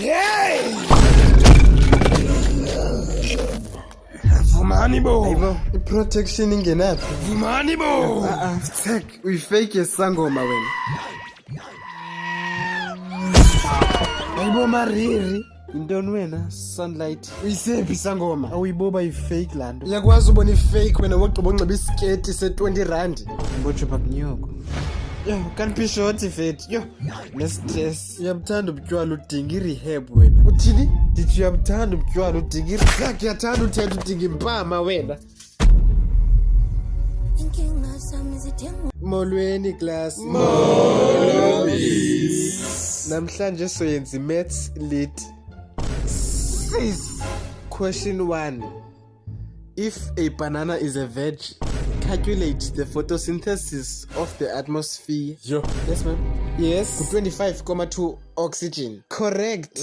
Hey! Vumani bo. Hayibo, i-protection ingenaphi? Vumani bo. Tech, uyifake yesangoma wena. Hayibo mariri. Intoni wena, Sunlight? Uyisephi sangoma? Awuyiboba yi-fake laa nto. Uyakwazi ubona i-fake wena wogqiba unxiba isiketi se-20 rand. Mbotsho bakunyoko. Yo, kanti short fethu. Yo, ne-stress. Uyabuthanda ubutywala udinga i-rehab wena. Uthini? Ndithi uyabuthanda ubutywala udinga i-rehab. Ngiyathanda uthetha udinga impama wena. Molweni class. Namhlanje soyenza i-maths lit. Sis. Question 1. If a banana is a veg, calculate the photosynthesis of the atmosphere. Yo. Yes, ma'am. Yes. 25,2 oxygen. Correct.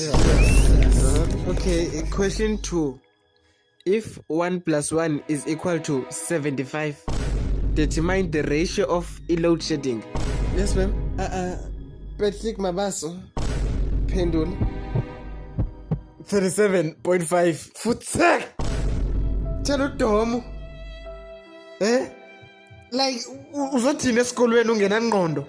Okay, question 2. If 1 plus 1 is equal to 75, determine the ratio of load shedding. Yes, ma'am. Patrick Mabaso. Pendula. 37.5. Futsek! Tshela uDomo. Like uzothina esikolweni ungenangqondo?